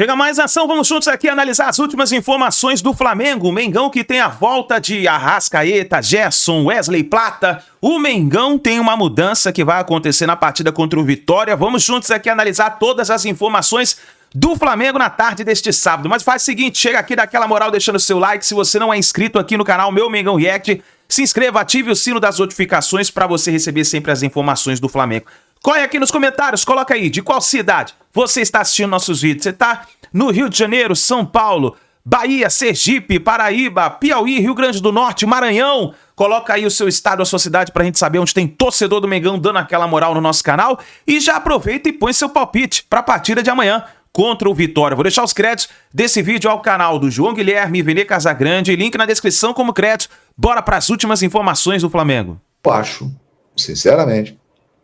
Chega mais ação, vamos juntos aqui analisar as últimas informações do Flamengo. O Mengão que tem a volta de Arrascaeta, Gerson, Wesley Plata. O Mengão tem uma mudança que vai acontecer na partida contra o Vitória. Vamos juntos aqui analisar todas as informações do Flamengo na tarde deste sábado. Mas faz o seguinte, chega aqui, dá aquela moral deixando o seu like. Se você não é inscrito aqui no canal Meu Mengão React, se inscreva, ative o sino das notificações para você receber sempre as informações do Flamengo. Corre aqui nos comentários, coloca aí de qual cidade você está assistindo nossos vídeos. Você está no Rio de Janeiro, São Paulo, Bahia, Sergipe, Paraíba, Piauí, Rio Grande do Norte, Maranhão. Coloca aí o seu estado, a sua cidade pra gente saber onde tem torcedor do Mengão dando aquela moral no nosso canal. E já aproveita e põe seu palpite pra partida de amanhã contra o Vitória. Vou deixar os créditos desse vídeo ao canal do João Guilherme e Vene Casagrande. Link na descrição como crédito. Bora pras últimas informações do Flamengo. Eu acho, sinceramente,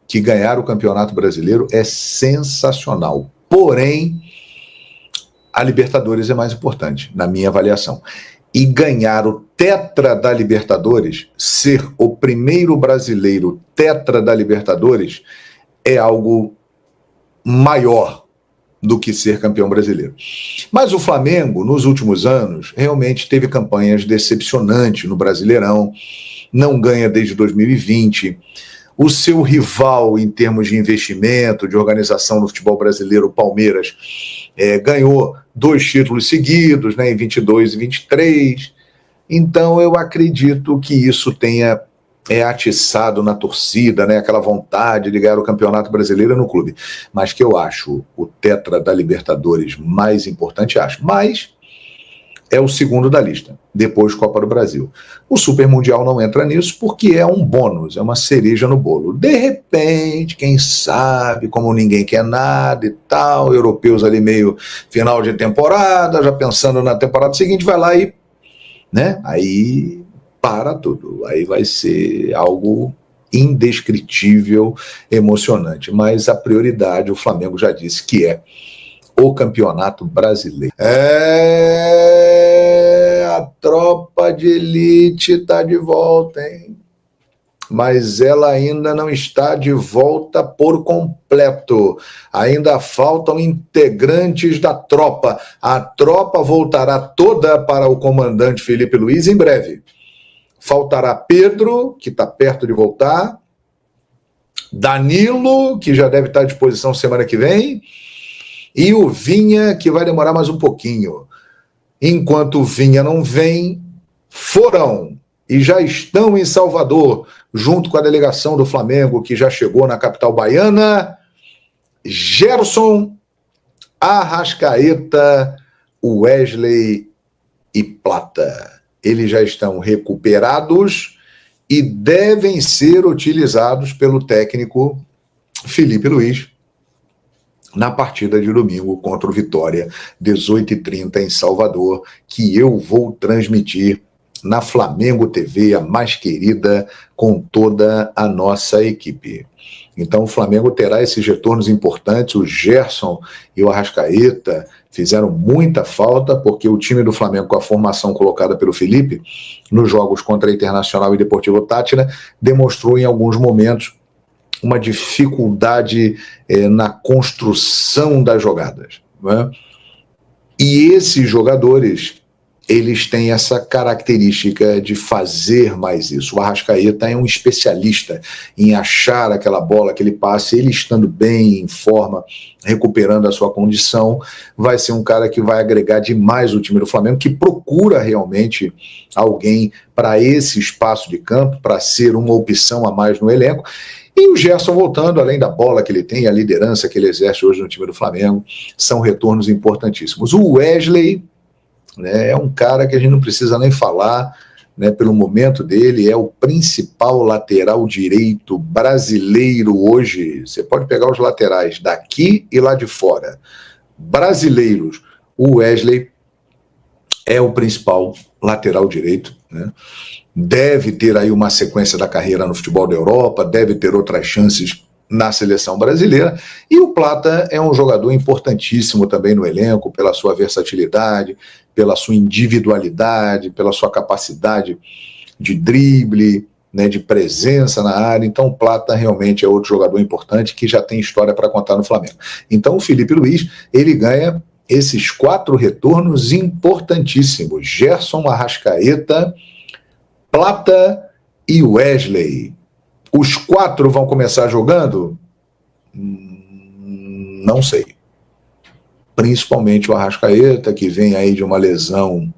que ganhar o Campeonato Brasileiro é sensacional. Porém, a Libertadores é mais importante, na minha avaliação. E ganhar o tetra da Libertadores, ser o primeiro brasileiro tetra da Libertadores, é algo maior do que ser campeão brasileiro. Mas o Flamengo, nos últimos anos, realmente teve campanhas decepcionantes no Brasileirão, não ganha desde 2020. O seu rival em termos de investimento, de organização no futebol brasileiro, o Palmeiras, ganhou 2 títulos seguidos, né, em 22 e 23. Então eu acredito que isso tenha atiçado na torcida, né, aquela vontade de ganhar o Campeonato Brasileiro no clube. Mas que eu acho o tetra da Libertadores mais importante, acho. Mas é o segundo da lista, depois Copa do Brasil. O Super Mundial não entra nisso porque é um bônus, é uma cereja no bolo. De repente, quem sabe, como ninguém quer nada e tal, europeus ali meio final de temporada, já pensando na temporada seguinte, vai lá e, né, aí para tudo. Aí vai ser algo indescritível, emocionante. Mas a prioridade, o Flamengo já disse que é o Campeonato Brasileiro. A tropa de elite está de volta, hein? Mas ela ainda não está de volta por completo. Ainda faltam integrantes da tropa. A tropa voltará toda para o comandante Felipe Luiz em breve. Faltará Pedro, que está perto de voltar, Danilo, que já deve estar à disposição semana que vem, e o Vinha, que vai demorar mais um pouquinho. Enquanto o Vinha não vem, foram e já estão em Salvador, junto com a delegação do Flamengo, que já chegou na capital baiana, Gerson, Arrascaeta, Wesley e Plata. Eles já estão recuperados e devem ser utilizados pelo técnico Felipe Luiz na partida de domingo contra o Vitória, 18h30 em Salvador, que eu vou transmitir na Flamengo TV, a mais querida, com toda a nossa equipe. Então o Flamengo terá esses retornos importantes. O Gerson e o Arrascaeta fizeram muita falta, porque o time do Flamengo, com a formação colocada pelo Felipe, nos jogos contra a Internacional e Deportivo Táchira, demonstrou em alguns momentos uma dificuldade na construção das jogadas, né? E esses jogadores, eles têm essa característica de fazer mais isso. O Arrascaeta é um especialista em achar aquela bola, aquele passe. Ele estando bem, em forma, recuperando a sua condição, vai ser um cara que vai agregar demais o time do Flamengo, que procura realmente alguém para esse espaço de campo, para ser uma opção a mais no elenco. E o Gerson voltando, além da bola que ele tem, a liderança que ele exerce hoje no time do Flamengo, são retornos importantíssimos. O Wesley, né, é um cara que a gente não precisa nem falar, né, pelo momento dele, é o principal lateral direito brasileiro hoje. Você pode pegar os laterais daqui e lá de fora, brasileiros. O Wesley é o principal lateral direito, né? Deve ter aí uma sequência da carreira no futebol da Europa, deve ter outras chances na seleção brasileira. E o Plata é um jogador importantíssimo também no elenco, pela sua versatilidade, pela sua individualidade, pela sua capacidade de drible, né, de presença na área. Então o Plata realmente é outro jogador importante que já tem história para contar no Flamengo. Então o Felipe Luiz, ele ganha esses 4 retornos importantíssimos: Gerson, Arrascaeta, Plata e Wesley. Os 4 vão começar jogando? Não sei. Principalmente o Arrascaeta, que vem aí de uma lesão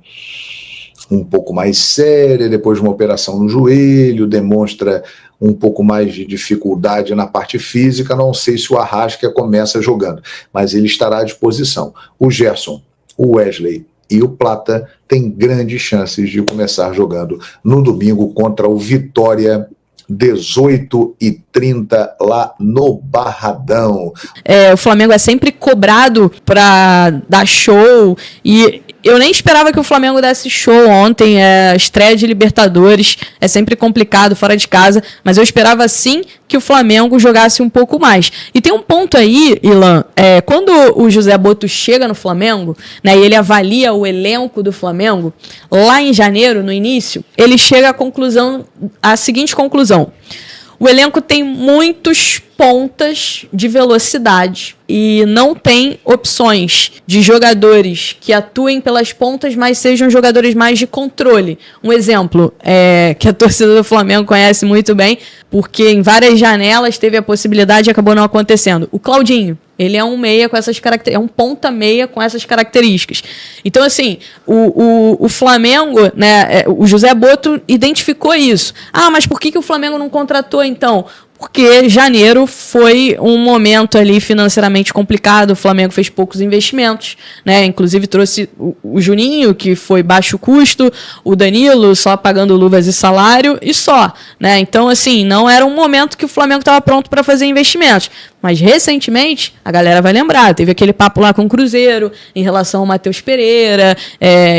um pouco mais séria, depois de uma operação no joelho, demonstra um pouco mais de dificuldade na parte física. Não sei se o Arrasca começa jogando, mas ele estará à disposição. O Gerson, o Wesley e o Plata têm grandes chances de começar jogando no domingo contra o Vitória, 18h30, lá no Barradão. O Flamengo é sempre cobrado para dar show, e eu nem esperava que o Flamengo desse show ontem. A estreia de Libertadores é sempre complicado fora de casa, mas eu esperava sim que o Flamengo jogasse um pouco mais. E tem um ponto aí, Ilan, quando o José Botto chega no Flamengo, né, e ele avalia o elenco do Flamengo, lá em janeiro, no início, ele chega à seguinte conclusão: o elenco tem muitos pontas de velocidade e não tem opções de jogadores que atuem pelas pontas, mas sejam jogadores mais de controle. Um exemplo que a torcida do Flamengo conhece muito bem, porque em várias janelas teve a possibilidade e acabou não acontecendo. O Claudinho. Ele é um meia com essas características, é um ponta meia com essas características. Então, assim, o Flamengo, né, o José Botto identificou isso. Mas por que o Flamengo não contratou, então? Porque janeiro foi um momento ali financeiramente complicado, o Flamengo fez poucos investimentos, né? Inclusive trouxe o Juninho, que foi baixo custo, o Danilo só pagando luvas e salário e só, né? Então, assim, não era um momento que o Flamengo estava pronto para fazer investimentos. Mas recentemente, a galera vai lembrar, teve aquele papo lá com o Cruzeiro em relação ao Matheus Pereira,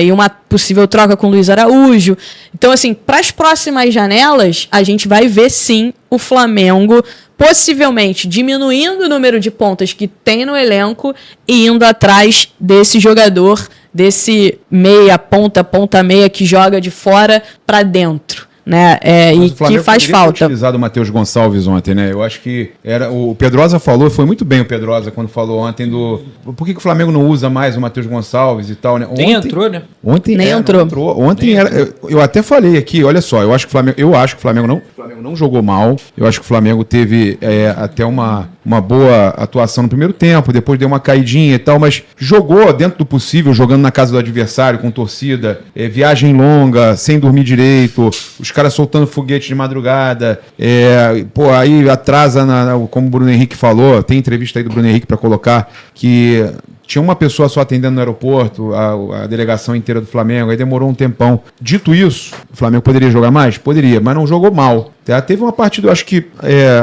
e uma possível troca com o Luiz Araújo. Então, assim, para as próximas janelas, a gente vai ver sim o Flamengo possivelmente diminuindo o número de pontas que tem no elenco e indo atrás desse jogador, desse meia, ponta meia que joga de fora para dentro. Né? E que faz falta. Utilizado o Matheus Gonçalves ontem, né? Eu acho que o Pedrosa falou, foi muito bem o Pedrosa quando falou ontem por que o Flamengo não usa mais o Matheus Gonçalves e tal, né? Nem entrou, né? Ontem nem entrou. Ontem eu até falei aqui, olha só, eu acho que o Flamengo não jogou mal. Eu acho que o Flamengo teve até uma boa atuação no primeiro tempo, depois deu uma caidinha e tal, mas jogou dentro do possível, jogando na casa do adversário, com torcida, viagem longa, sem dormir direito, os caras soltando foguete de madrugada, aí atrasa, como o Bruno Henrique falou, tem entrevista aí do Bruno Henrique para colocar, que tinha uma pessoa só atendendo no aeroporto, a delegação inteira do Flamengo, aí demorou um tempão. Dito isso, o Flamengo poderia jogar mais? Poderia, mas não jogou mal. Teve uma partida, eu acho que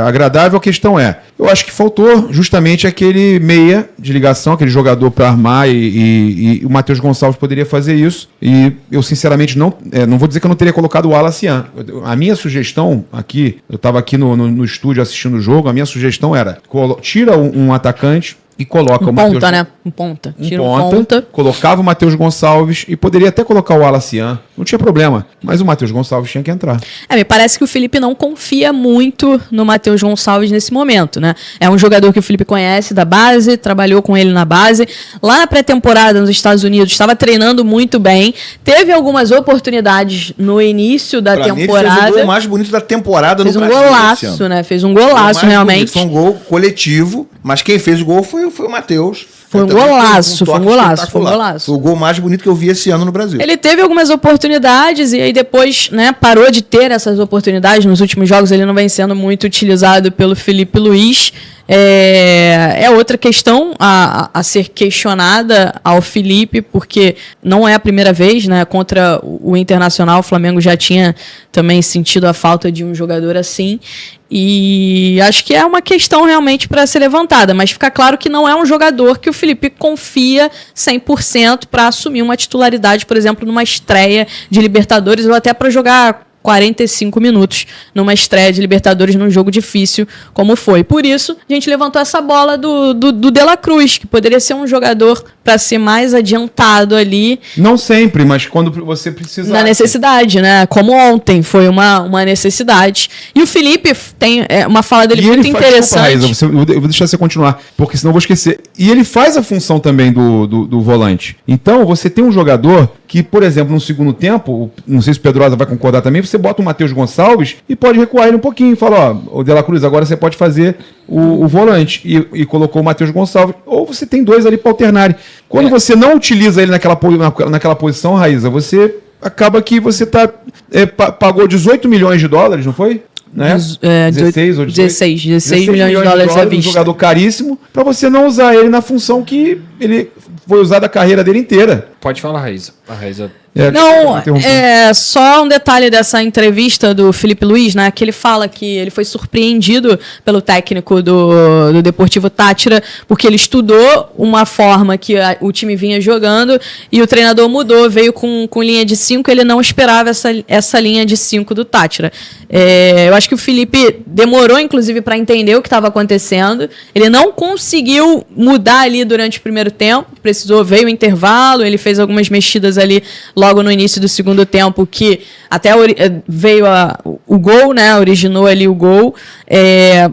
agradável. A questão eu acho que faltou justamente aquele meia de ligação, aquele jogador para armar, e o Matheus Gonçalves poderia fazer isso. E eu, sinceramente, não vou dizer que eu não teria colocado o Wallace. A minha sugestão aqui, eu estava aqui no estúdio assistindo o jogo, a minha sugestão era, tira um atacante e coloca o Matheus... né? Ponta. Tira ponta. Colocava o Matheus Gonçalves e poderia até colocar o Wallace. Não tinha problema. Mas o Matheus Gonçalves tinha que entrar. Me parece que o Felipe não confia muito no Matheus Gonçalves nesse momento, né? É um jogador que o Felipe conhece da base, trabalhou com ele na base. Lá na pré-temporada nos Estados Unidos, estava treinando muito bem. Teve algumas oportunidades no início da temporada. Ele fez o gol mais bonito da temporada no Brasil. Fez um golaço, né? Fez um golaço, realmente. Bonito. Foi um gol coletivo, mas quem fez o gol foi o Matheus. Foi um golaço. Foi o gol mais bonito que eu vi esse ano no Brasil. Ele teve algumas oportunidades e aí depois, né, parou de ter essas oportunidades. Nos últimos jogos ele não vem sendo muito utilizado pelo Felipe Luiz. É outra questão a ser questionada ao Felipe, porque não é a primeira vez, né? Contra o Internacional, o Flamengo já tinha também sentido a falta de um jogador assim. E acho que é uma questão realmente para ser levantada, mas fica claro que não é um jogador que o Felipe confia 100% para assumir uma titularidade, por exemplo, numa estreia de Libertadores ou até para jogar 45 minutos numa estreia de Libertadores num jogo difícil como foi. Por isso, a gente levantou essa bola do De La Cruz, que poderia ser um jogador para ser mais adiantado ali. Não sempre, mas quando você precisar. Na necessidade, né? Como ontem, foi uma necessidade. E o Felipe tem uma fala dele muito interessante. Desculpa, Raíza, eu vou deixar você continuar, porque senão eu vou esquecer. E ele faz a função também do volante. Então, você tem um jogador que, por exemplo, no segundo tempo, não sei se o Pedrosa vai concordar também, você bota o Matheus Gonçalves e pode recuar ele um pouquinho e fala, ó, o De La Cruz, agora você pode fazer o volante. E colocou o Matheus Gonçalves. Ou você tem dois ali para alternarem. Quando você não utiliza ele naquela posição, Raíza, você acaba que você pagou 18 milhões de dólares, não foi? Né? 16 ou 18? 16 milhões de dólares à vista. Um jogador caríssimo, para você não usar ele na função que ele foi usado a carreira dele inteira. Pode falar, Raíza. A Raíza... Só um detalhe dessa entrevista do Felipe Luiz, né, que ele fala que ele foi surpreendido pelo técnico do Deportivo Táchira, porque ele estudou uma forma que o time vinha jogando e o treinador mudou, veio com linha de 5, ele não esperava essa linha de 5 do Táchira. Eu acho que o Felipe demorou, inclusive, para entender o que estava acontecendo, ele não conseguiu mudar ali durante o primeiro tempo, veio o intervalo, ele fez algumas mexidas ali logo no início do segundo tempo, que até veio o gol, né? Originou ali o gol.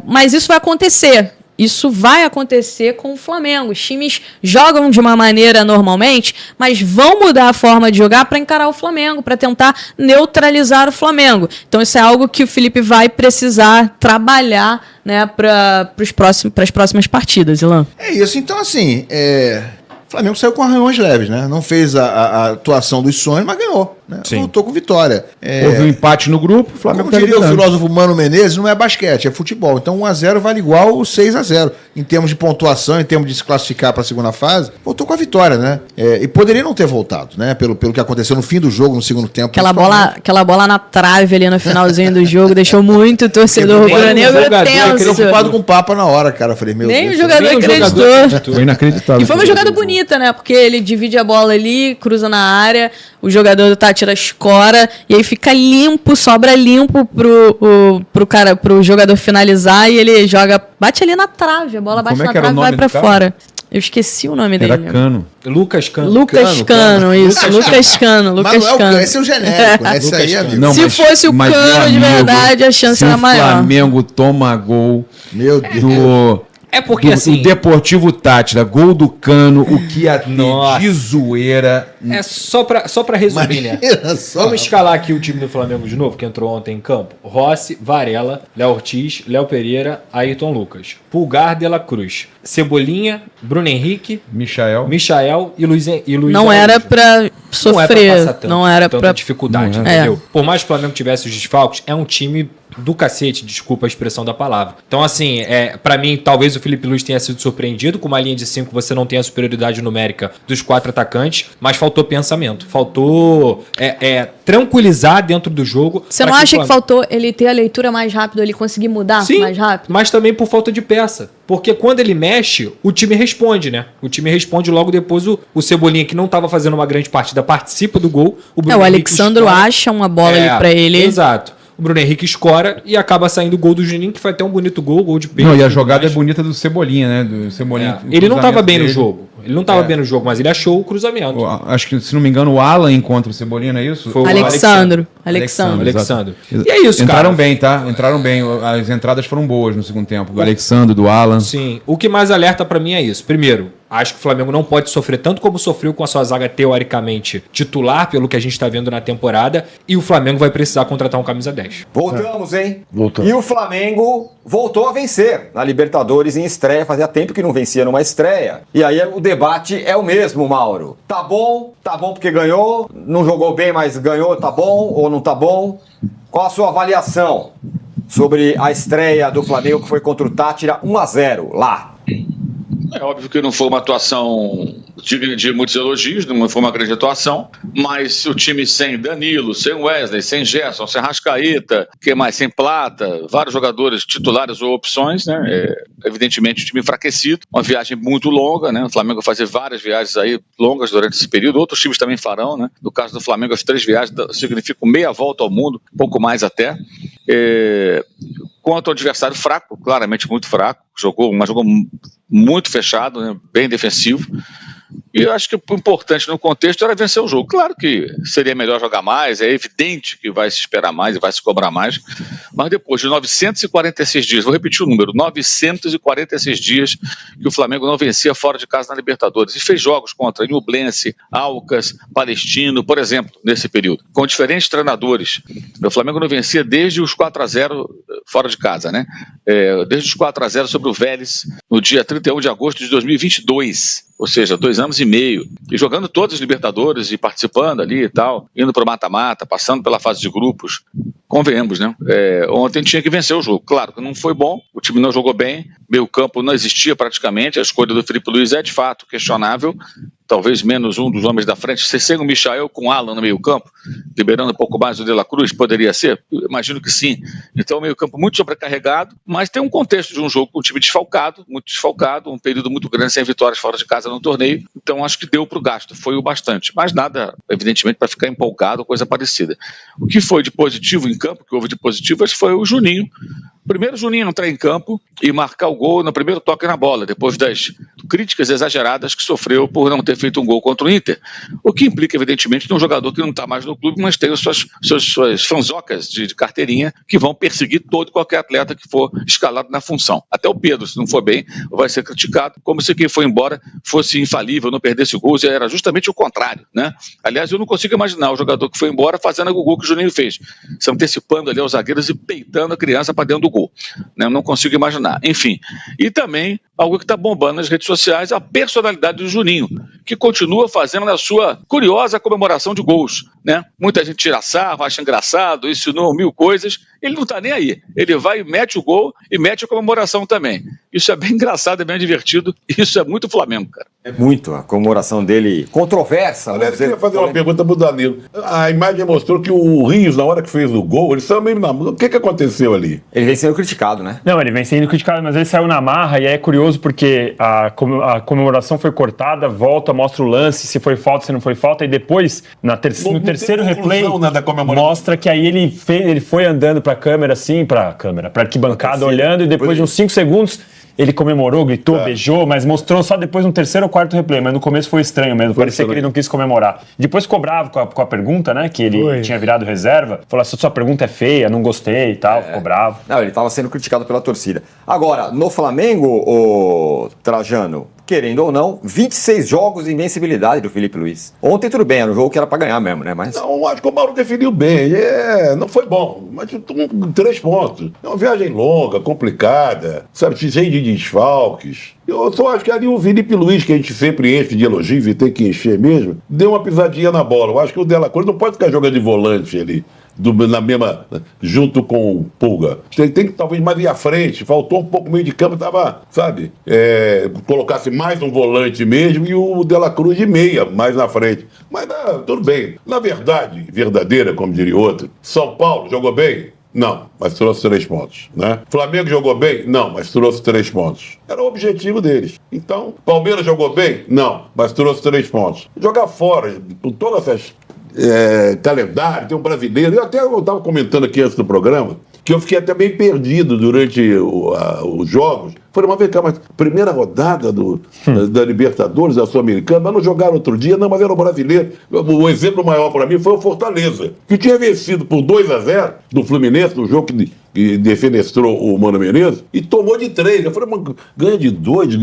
Mas isso vai acontecer. Isso vai acontecer com o Flamengo. Os times jogam de uma maneira normalmente, mas vão mudar a forma de jogar para encarar o Flamengo, para tentar neutralizar o Flamengo. Então isso é algo que o Felipe vai precisar trabalhar, né, para as próximas partidas, Ilan. É isso. Então, assim, o Flamengo saiu com arranhões leves, né? Não fez a atuação dos sonhos, mas ganhou. Né? Voltou com vitória. Houve um empate no grupo, o Flamengo como diria o filósofo Mano Menezes, não é basquete, é futebol. Então 1-0 vale igual o 6-0. Em termos de pontuação, em termos de se classificar para a segunda fase, voltou com a vitória, né? E poderia não ter voltado, né? Pelo que aconteceu no fim do jogo, no segundo tempo. Aquela bola na trave ali no finalzinho do jogo deixou muito o torcedor rubro-negro tenso. Preocupado com o Papa na hora, cara. Eu falei, meu Nem Deus. o jogador acreditou. Foi inacreditável. E foi uma jogada bonita, né? Porque ele divide a bola ali, cruza na área, o jogador do Táchira escora, e aí fica limpo, sobra limpo pro jogador finalizar, e ele bate ali na trave, a bola bate na trave e vai pra fora. Eu esqueci o nome dele. Era Cano. Lucas Cano. Lucas Cano, isso. Lucas Cano. Esse é o genérico, né? Esse aí, amigo. Não, se fosse o Cano de verdade, a chance era maior. Se o Flamengo toma gol porque do assim... Deportivo Táchira, gol do Cano, o que ia ter de zoeira. Só pra resumir, né? Vamos escalar aqui o time do Flamengo de novo, que entrou ontem em campo. Rossi, Varela, Léo Ortiz, Léo Pereira, Ayrton Lucas. Pulgar, De La Cruz. Cebolinha, Bruno Henrique, Michael e Luiz Não era pra sofrer. Não era pra tanta dificuldade, entendeu? Por mais que o Flamengo tivesse os desfalques, é um time do cacete, desculpa a expressão da palavra. Então, assim, pra mim, talvez o Felipe Luiz tenha sido surpreendido. Com uma linha de 5, você não tem a superioridade numérica dos 4 atacantes, mas faltou pensamento. Faltou tranquilizar dentro do jogo. Você não acha que faltou ele ter a leitura mais rápido, ele conseguir mudar mais rápido? Mas também por falta de peça. Porque quando ele mexe, o time responde, né? O time responde logo depois. O Cebolinha, que não estava fazendo uma grande partida, participa do gol. O Alexandro acha uma bola ali pra ele. Exato. O Bruno Henrique escora e acaba saindo o gol do Juninho, que foi até um bonito gol de peito. Não, e a jogada é bonita do Cebolinha, né? Do Cebolinha. Ele não estava bem no jogo. Ele não estava bem no jogo, mas ele achou o cruzamento. Acho que, se não me engano, o Alan encontra o Cebolinha, não é isso? Foi o Alexandro. E é isso, cara. Entraram bem, tá? Entraram bem. As entradas foram boas no segundo tempo. Do Alexandro, do Alan. Sim. O que mais alerta pra mim é isso. Primeiro, acho que o Flamengo não pode sofrer tanto como sofreu com a sua zaga teoricamente titular, pelo que a gente tá vendo na temporada, e o Flamengo vai precisar contratar um camisa 10. Voltamos, hein? E o Flamengo voltou a vencer na Libertadores em estreia. Fazia tempo que não vencia numa estreia. E aí o debate é o mesmo, Mauro. Tá bom porque ganhou, não jogou bem, mas ganhou, tá bom ou não tá bom? Qual a sua avaliação sobre a estreia do Flamengo, que foi contra o Táchira 1-0 lá? É óbvio que não foi uma atuação digna de muitos elogios, não foi uma grande atuação, mas o time sem Danilo, sem Wesley, sem Gerson, sem Arrascaeta, que mais, sem Plata, vários jogadores titulares ou opções, né? Evidentemente o time enfraquecido, uma viagem muito longa, né? O Flamengo vai fazer várias viagens aí longas durante esse período, outros times também farão, né? No caso do Flamengo, as 3 viagens significam meia volta ao mundo, pouco mais até. Quanto ao adversário fraco, claramente muito fraco, jogou muito fechado, né, bem defensivo, e eu acho que o importante no contexto era vencer o jogo. Claro que seria melhor jogar mais, é evidente que vai se esperar mais e vai se cobrar mais, mas depois de 946 dias, vou repetir o número, 946 dias que o Flamengo não vencia fora de casa na Libertadores, e fez jogos contra Nublense, Aucas, Palestino, por exemplo, nesse período, com diferentes treinadores. O Flamengo não vencia desde os 4-0 fora de casa, né? Desde os 4-0 sobre o Vélez, no dia 31 de agosto de 2022, ou seja, 2 anos e meio, e jogando todas as Libertadores e participando ali e tal, indo para o mata-mata, passando pela fase de grupos. Convenhamos, né? Ontem tinha que vencer o jogo. Claro que não foi bom, o time não jogou bem, meio campo não existia praticamente, a escolha do Filipe Luís é de fato questionável, talvez menos um dos homens da frente, se sem o Michael com o Alan no meio campo, liberando um pouco mais o De La Cruz, poderia ser? Eu imagino que sim. Então o meio campo muito sobrecarregado, mas tem um contexto de um jogo com um time desfalcado, muito desfalcado, um período muito grande sem vitórias fora de casa no torneio, então acho que deu para o gasto, foi o bastante, mas nada, evidentemente, para ficar empolgado ou coisa parecida. O que foi de positivo em campo, que houve de positivo, foi o Juninho. Primeiro, o Juninho entrar em campo e marcar o gol no primeiro toque na bola, depois das críticas exageradas que sofreu por não ter feito um gol contra o Inter. O que implica, evidentemente, que é um jogador que não está mais no clube, mas tem as suas fanzocas de carteirinha que vão perseguir todo e qualquer atleta que for escalado na função. Até o Pedro, se não for bem, vai ser criticado, como se quem foi embora fosse infalível, não perdesse gols, e era justamente o contrário, né? Aliás, eu não consigo imaginar o jogador que foi embora fazendo o gol que o Juninho fez, se antecipando ali aos zagueiros e peitando a criança para dentro do gol. Né? Eu não consigo imaginar. Enfim, e também algo que está bombando nas redes sociais, a personalidade do Juninho, que continua fazendo a sua curiosa comemoração de gols. Né? Muita gente tira sarro, acha engraçado, ensinou 1000 coisas, ele não está nem aí. Ele vai e mete o gol e mete a comemoração também. Isso é bem engraçado, é bem divertido, isso é muito Flamengo, cara. É muito a comemoração dele controversa. Aliás, eu queria fazer uma pergunta pro Danilo. A imagem mostrou que o Rios, na hora que fez o gol, ele saiu meio na mão. O que aconteceu ali? Ele vem sendo criticado, né? Não, ele vem sendo criticado, mas ele saiu na marra, e é curioso porque a comemoração foi cortada, volta, mostra o lance, se foi falta, se não foi falta, e depois, no terceiro replay, mostra que aí ele foi andando pra câmera, assim, pra arquibancada, olhando, e depois de uns 5 segundos, ele comemorou, gritou, beijou, mas mostrou só depois no 3º ou 4º replay, mas no começo foi estranho mesmo, parecia que ele não quis comemorar. Depois ficou bravo com a pergunta, né, que ele tinha virado reserva, falou assim, sua pergunta é feia, não gostei e tal, ficou bravo. Não, ele estava sendo criticado pela torcida. Agora, no Flamengo, o Trajano, querendo ou não, 26 jogos de invencibilidade do Filipe Luís. Ontem tudo bem, era um jogo que era pra ganhar mesmo, né? Mas... Não, acho que o Mauro definiu bem. Não foi bom, mas 3 pontos. É uma viagem longa, complicada, sabe, cheia de desfalques. Eu só acho que ali o Filipe Luís, que a gente sempre enche de elogios e tem que encher mesmo, deu uma pisadinha na bola. Eu acho que o De La Cruz não pode ficar jogando de volante ali. Na mesma, junto com o Pulga. Tem que talvez mais ir à frente, faltou um pouco meio de campo, tava, sabe, colocasse mais um volante mesmo e o De La Cruz de meia, mais na frente. Mas tudo bem. Na verdade, verdadeira, como diria outro, São Paulo jogou bem? Não, mas trouxe 3 pontos, né? Flamengo jogou bem? Não, mas trouxe 3 pontos. Era o objetivo deles. Então, Palmeiras jogou bem? Não, mas trouxe 3 pontos. Jogar fora, com todas essas calendário, tem um brasileiro. Eu estava comentando aqui antes do programa que eu fiquei até bem perdido durante os jogos. Falei, mas vem cá, mas primeira rodada da Libertadores, da Sul-Americana, mas não jogaram outro dia, não, mas era o brasileiro. O exemplo maior para mim foi o Fortaleza, que tinha vencido por 2-0 do Fluminense, no jogo que defenestrou o Mano Menezes, e tomou de 3. Eu falei, mas ganha de 2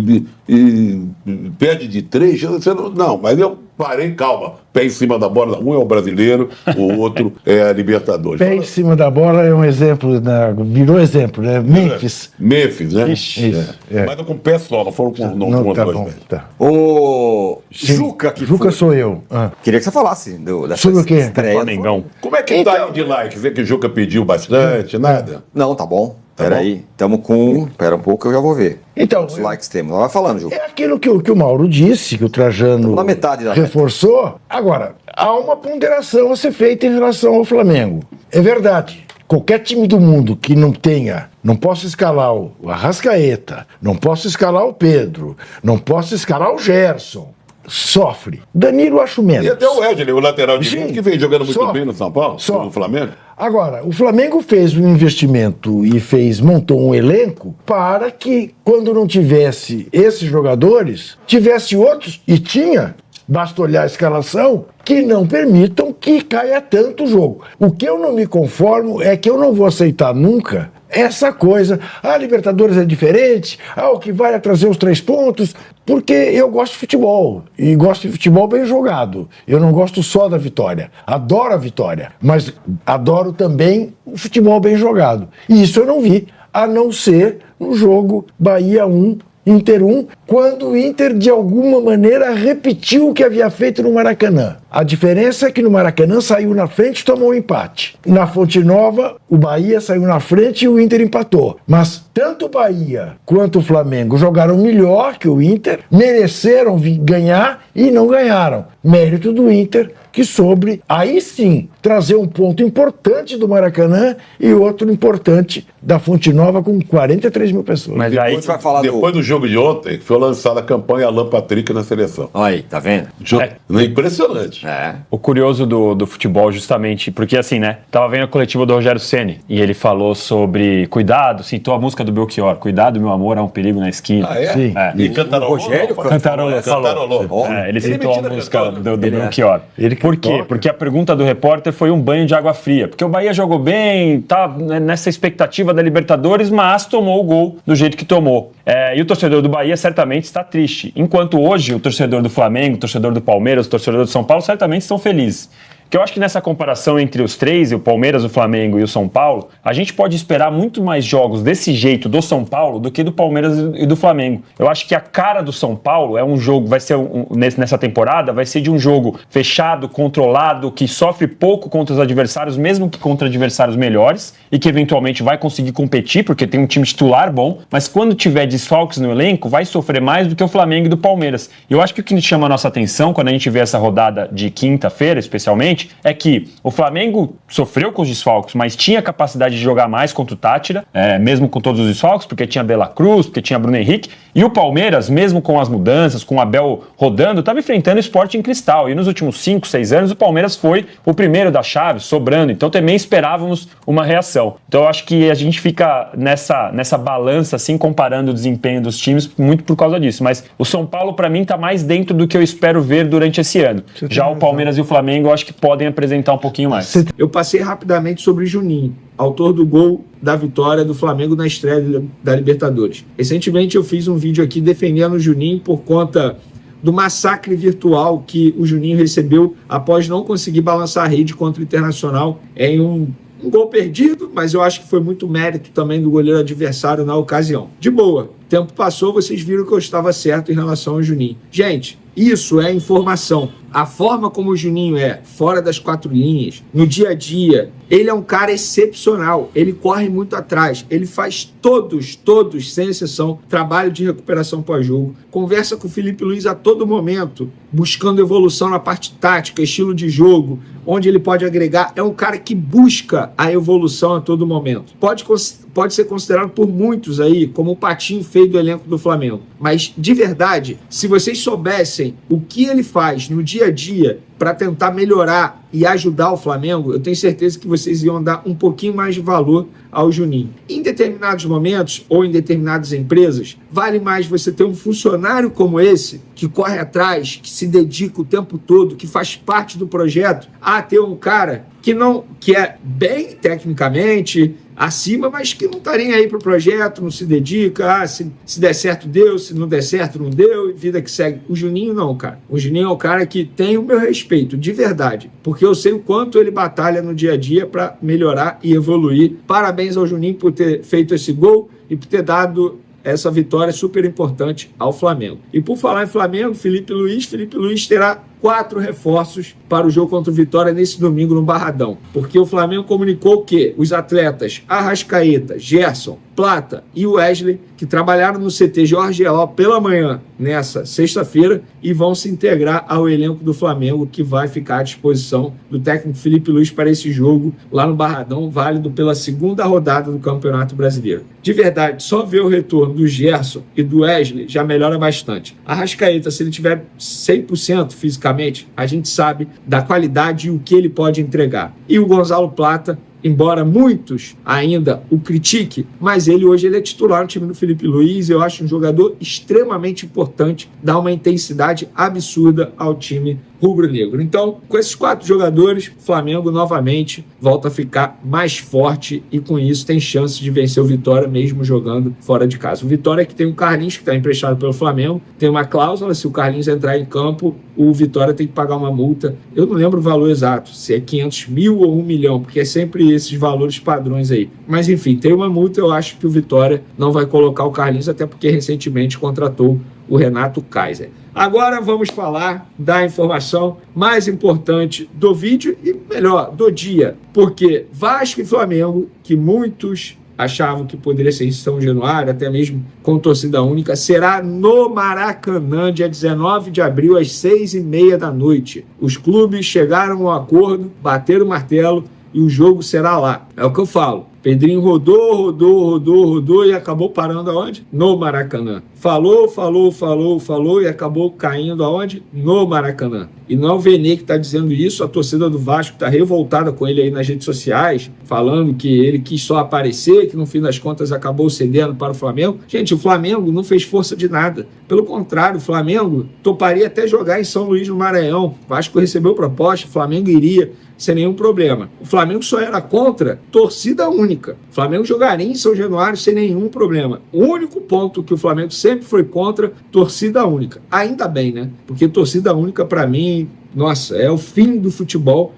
e perde de 3. Não, mas eu parei, calma. Pé em cima da bola, um é o brasileiro, o outro é a Libertadores. Pé em cima da bola é um exemplo, virou exemplo, né? Memphis, né? Isso. Mas com o pé só, não foram com tá dois bom, pés. tá. O Juca, Juca sou eu. Queria que você falasse sobre o quê? Estreia. Flamengo. Como é que tá aí de like? Vê que o Juca pediu bastante, nada? Não, tá bom. Peraí, estamos com... Pera um pouco que eu já vou ver. Então, os likes temos. Vai falando, Ju. É aquilo que o Mauro disse, que o Trajano na metade da reforçou. Agora, há uma ponderação a ser feita em relação ao Flamengo. É verdade. Qualquer time do mundo que não possa escalar o Arrascaeta, não possa escalar o Pedro, não possa escalar o Gerson, sofre. Danilo acho menos. E até o Wesley, o lateral direito, que vem jogando muito bem no São Paulo, no Flamengo. Agora, o Flamengo fez um investimento e montou um elenco para que, quando não tivesse esses jogadores, tivesse outros, e tinha, basta olhar a escalação, que não permitam que caia tanto o jogo. O que eu não me conformo é que eu não vou aceitar nunca essa coisa, Libertadores é diferente, o que vale é trazer os 3 pontos, porque eu gosto de futebol, e gosto de futebol bem jogado. Eu não gosto só da vitória, adoro a vitória, mas adoro também o futebol bem jogado. E isso eu não vi, a não ser no jogo Bahia 1, Inter 1, quando o Inter, de alguma maneira, repetiu o que havia feito no Maracanã. A diferença é que no Maracanã saiu na frente e tomou um empate. Na Fonte Nova, o Bahia saiu na frente e o Inter empatou. Mas tanto o Bahia quanto o Flamengo jogaram melhor que o Inter, mereceram ganhar e não ganharam. Mérito do Inter, que soube, aí sim, trazer um ponto importante do Maracanã e outro importante da Fonte Nova com 43 mil pessoas. Mas depois, aí vai falar depois do jogo de ontem, foi lançada a campanha Alan Patrick na seleção. Aí, tá vendo? Impressionante. O curioso do futebol, justamente, porque assim, né? Tava vendo a coletiva do Rogério Ceni e ele falou sobre cuidado, citou a música do Belchior, cuidado, meu amor, há um perigo na esquina. Sim. E cantarolou? Rogério cantarolou. Ele citou a música do Belchior. Por quê? Porque a pergunta do repórter foi um banho de água fria. Porque o Bahia jogou bem, tá nessa expectativa da Libertadores, mas tomou o gol do jeito que tomou. E o torcedor do Bahia certamente está triste. Enquanto hoje o torcedor do Flamengo, o torcedor do Palmeiras, o torcedor do São Paulo certamente estão felizes. Que eu acho que nessa comparação entre os três, o Palmeiras, o Flamengo e o São Paulo, a gente pode esperar muito mais jogos desse jeito do São Paulo do que do Palmeiras e do Flamengo. Eu acho que a cara do São Paulo é um jogo, vai ser nessa temporada, vai ser de um jogo fechado, controlado, que sofre pouco contra os adversários, mesmo que contra adversários melhores, e que eventualmente vai conseguir competir, porque tem um time titular bom, mas quando tiver desfalques no elenco, vai sofrer mais do que o Flamengo e do Palmeiras. E eu acho que o que chama a nossa atenção, quando a gente vê essa rodada de quinta-feira, especialmente, é que o Flamengo sofreu com os desfalques, mas tinha capacidade de jogar mais contra o Táchira, mesmo com todos os desfalques, porque tinha Bela Cruz, porque tinha Bruno Henrique, e o Palmeiras, mesmo com as mudanças, com o Abel rodando, estava enfrentando o Sporting Cristal, e nos últimos 5, 6 anos o Palmeiras foi o primeiro da chave, sobrando, então também esperávamos uma reação. Então eu acho que a gente fica nessa balança, assim, comparando o desempenho dos times, muito por causa disso, mas o São Paulo, para mim, está mais dentro do que eu espero ver durante esse ano. Já o Palmeiras e o Flamengo, eu acho que podem apresentar um pouquinho mais. Eu passei rapidamente sobre Juninho, autor do gol da vitória do Flamengo na estreia da Libertadores. Recentemente eu fiz um vídeo aqui defendendo o Juninho por conta do massacre virtual que o Juninho recebeu após não conseguir balançar a rede contra o Internacional em um gol perdido, mas eu acho que foi muito mérito também do goleiro adversário na ocasião. De boa, o tempo passou, vocês viram que eu estava certo em relação ao Juninho. Gente, isso é informação. A forma como o Juninho é, fora das 4 linhas, no dia a dia, ele é um cara excepcional. Ele corre muito atrás. Ele faz todos, sem exceção, trabalho de recuperação pós-jogo. Conversa com o Felipe Luiz a todo momento, buscando evolução na parte tática, estilo de jogo, onde ele pode agregar. É um cara que busca a evolução a todo momento. Pode ser considerado por muitos aí como o patinho feio do elenco do Flamengo. Mas, de verdade, se vocês soubessem o que ele faz no dia a dia para tentar melhorar e ajudar o Flamengo, eu tenho certeza que vocês iam dar um pouquinho mais de valor ao Juninho. Em determinados momentos ou em determinadas empresas, vale mais você ter um funcionário como esse, que corre atrás, que se dedica o tempo todo, que faz parte do projeto, a ter um cara que é bem tecnicamente acima, mas que não está nem aí para o projeto, não se dedica, se der certo deu, se não der certo não deu, e vida que segue. O Juninho não, cara. O Juninho é um cara que tem o meu respeito, de verdade, porque eu sei o quanto ele batalha no dia a dia para melhorar e evoluir. Parabéns ao Juninho por ter feito esse gol e por ter dado essa vitória super importante ao Flamengo. E por falar em Flamengo, Felipe Luiz terá 4 reforços para o jogo contra o Vitória nesse domingo no Barradão. Porque o Flamengo comunicou que os atletas Arrascaeta, Gerson, Plata e Wesley, que trabalharam no CT Jorge Eló pela manhã nessa sexta-feira e vão se integrar ao elenco do Flamengo, que vai ficar à disposição do técnico Felipe Luiz para esse jogo lá no Barradão, válido pela segunda rodada do Campeonato Brasileiro. De verdade, só ver o retorno do Gerson e do Wesley já melhora bastante. A Arrascaeta, se ele tiver 100% fisicamente, a gente sabe da qualidade e o que ele pode entregar. E o Gonzalo Plata, embora muitos ainda o critiquem, mas ele é titular no time do Felipe Luiz. Eu acho um jogador extremamente importante, dá uma intensidade absurda ao time rubro-negro. Então, com esses 4 jogadores, o Flamengo novamente volta a ficar mais forte e com isso tem chance de vencer o Vitória mesmo jogando fora de casa. O Vitória que tem o Carlinhos, que está emprestado pelo Flamengo, tem uma cláusula, se o Carlinhos entrar em campo, o Vitória tem que pagar uma multa. Eu não lembro o valor exato, se é 500 mil ou 1 milhão, porque é sempre esses valores padrões aí. Mas enfim, tem uma multa, eu acho que o Vitória não vai colocar o Carlinhos, até porque recentemente contratou o Renato Kaiser. Agora vamos falar da informação mais importante do vídeo e, melhor, do dia. Porque Vasco e Flamengo, que muitos achavam que poderia ser em São Januário, até mesmo com torcida única, será no Maracanã, dia 19 de abril, às 6h30 da noite. Os clubes chegaram a um acordo, bateram o martelo e o jogo será lá. É o que eu falo. Pedrinho rodou e acabou parando aonde? No Maracanã. Falou e acabou caindo aonde? No Maracanã. E não é o Vene que está dizendo isso, a torcida do Vasco está revoltada com ele aí nas redes sociais, falando que ele quis só aparecer, que no fim das contas acabou cedendo para o Flamengo. Gente, o Flamengo não fez força de nada. Pelo contrário, o Flamengo toparia até jogar em São Luís, no Maranhão. O Vasco recebeu proposta, o Flamengo iria sem nenhum problema. O Flamengo só era contra torcida única. O Flamengo jogaria em São Januário sem nenhum problema. O único ponto que o Flamengo sempre foi contra, torcida única. Ainda bem, né? Porque torcida única, para mim, nossa, é o fim do futebol.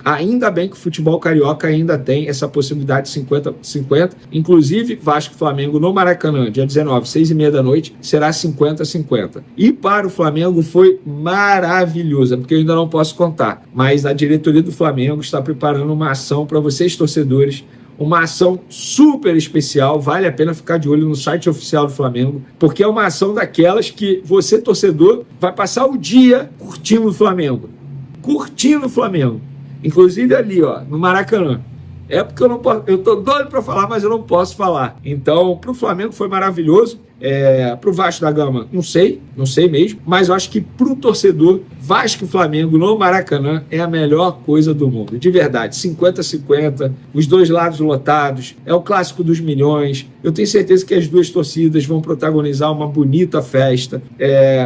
Ainda bem que o futebol carioca ainda tem essa possibilidade de 50-50. Inclusive, Vasco e Flamengo no Maracanã, dia 19, 6h30 da noite, será 50-50. E para o Flamengo foi maravilhoso, porque eu ainda não posso contar. Mas a diretoria do Flamengo está preparando uma ação para vocês, torcedores, uma ação super especial, vale a pena ficar de olho no site oficial do Flamengo, porque é uma ação daquelas que você, torcedor, vai passar o dia curtindo o Flamengo. Curtindo o Flamengo. Inclusive ali, ó, no Maracanã. É porque eu não posso, eu tô doido para falar, mas eu não posso falar. Então, pro Flamengo foi maravilhoso. Pro Vasco da Gama, não sei mesmo, mas eu acho que pro torcedor, Vasco e Flamengo no Maracanã é a melhor coisa do mundo, de verdade, 50-50, os dois lados lotados, é o clássico dos milhões. Eu tenho certeza que as duas torcidas vão protagonizar uma bonita festa.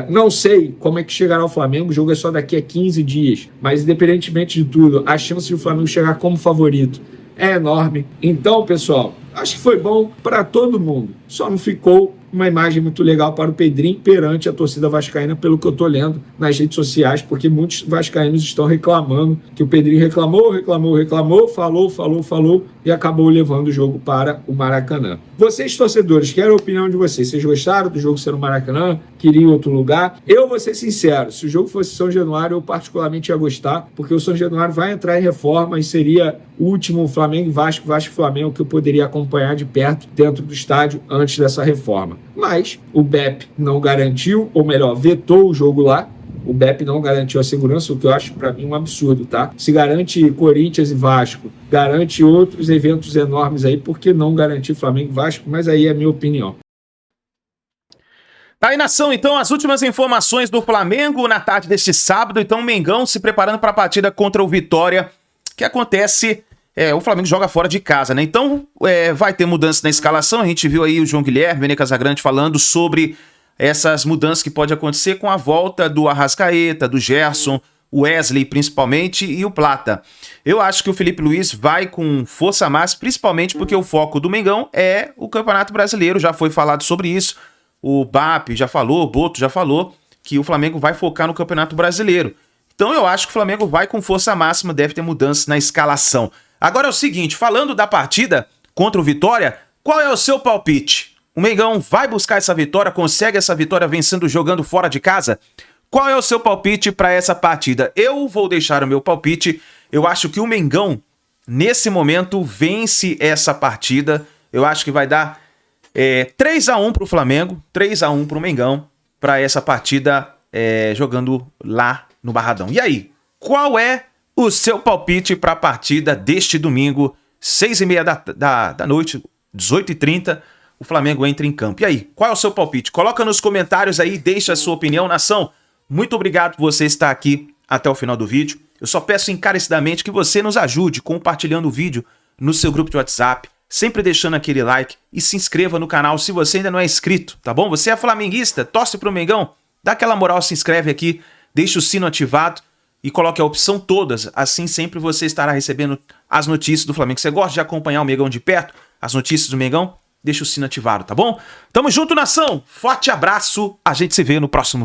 Não sei como é que chegará o Flamengo, o jogo é só daqui a 15 dias, mas independentemente de tudo, a chance de o Flamengo chegar como favorito é enorme. Então, pessoal, acho que foi bom para todo mundo. Só não ficou uma imagem muito legal para o Pedrinho perante a torcida vascaína, pelo que eu estou lendo nas redes sociais, porque muitos vascaínos estão reclamando que o Pedrinho reclamou, falou e acabou levando o jogo para o Maracanã. Vocês, torcedores, quero a opinião de vocês. Vocês gostaram do jogo ser no Maracanã? Queriam outro lugar? Eu vou ser sincero, se o jogo fosse São Januário, eu particularmente ia gostar, porque o São Januário vai entrar em reforma e seria o último Flamengo e Vasco e Flamengo que eu poderia acompanhar de perto dentro do estádio antes dessa reforma. Mas o BEP não garantiu, ou melhor, vetou o jogo lá. O BEP não garantiu a segurança, o que eu acho para mim um absurdo, tá? Se garante Corinthians e Vasco, garante outros eventos enormes aí, por que não garantir Flamengo e Vasco? Mas aí é a minha opinião. Tá aí, nação, então, as últimas informações do Flamengo na tarde deste sábado. Então, o Mengão se preparando para a partida contra o Vitória, que acontece... o Flamengo joga fora de casa, né? Então, vai ter mudança na escalação. A gente viu aí o João Guilherme, o Vene Casagrande falando sobre essas mudanças que pode acontecer com a volta do Arrascaeta, do Gerson, o Wesley principalmente e o Plata. Eu acho que o Felipe Luiz vai com força máxima, principalmente porque o foco do Mengão é o Campeonato Brasileiro. Já foi falado sobre isso. O BAP já falou, o Boto já falou que o Flamengo vai focar no Campeonato Brasileiro. Então eu acho que o Flamengo vai com força máxima, deve ter mudança na escalação. Agora é o seguinte, falando da partida contra o Vitória, qual é o seu palpite? O Mengão vai buscar essa vitória, consegue essa vitória vencendo, jogando fora de casa? Qual é o seu palpite para essa partida? Eu vou deixar o meu palpite. Eu acho que o Mengão, nesse momento, vence essa partida. Eu acho que vai dar 3-1 pro Flamengo, 3-1 pro Mengão, para essa partida jogando lá no Barradão. E aí, qual é o seu palpite para a partida deste domingo, 6h30 da noite, 18h30, o Flamengo entra em campo. E aí, qual é o seu palpite? Coloca nos comentários aí, deixa a sua opinião, nação. Muito obrigado por você estar aqui até o final do vídeo. Eu só peço encarecidamente que você nos ajude compartilhando o vídeo no seu grupo de WhatsApp, sempre deixando aquele like e se inscreva no canal se você ainda não é inscrito, tá bom? Você é flamenguista, torce pro Mengão? Dá aquela moral, se inscreve aqui, deixa o sino ativado e coloque a opção todas, assim sempre você estará recebendo as notícias do Flamengo. Você gosta de acompanhar o Mengão de perto, as notícias do Mengão? Deixa o sino ativado, tá bom? Tamo junto, nação! Forte abraço, a gente se vê no próximo vídeo.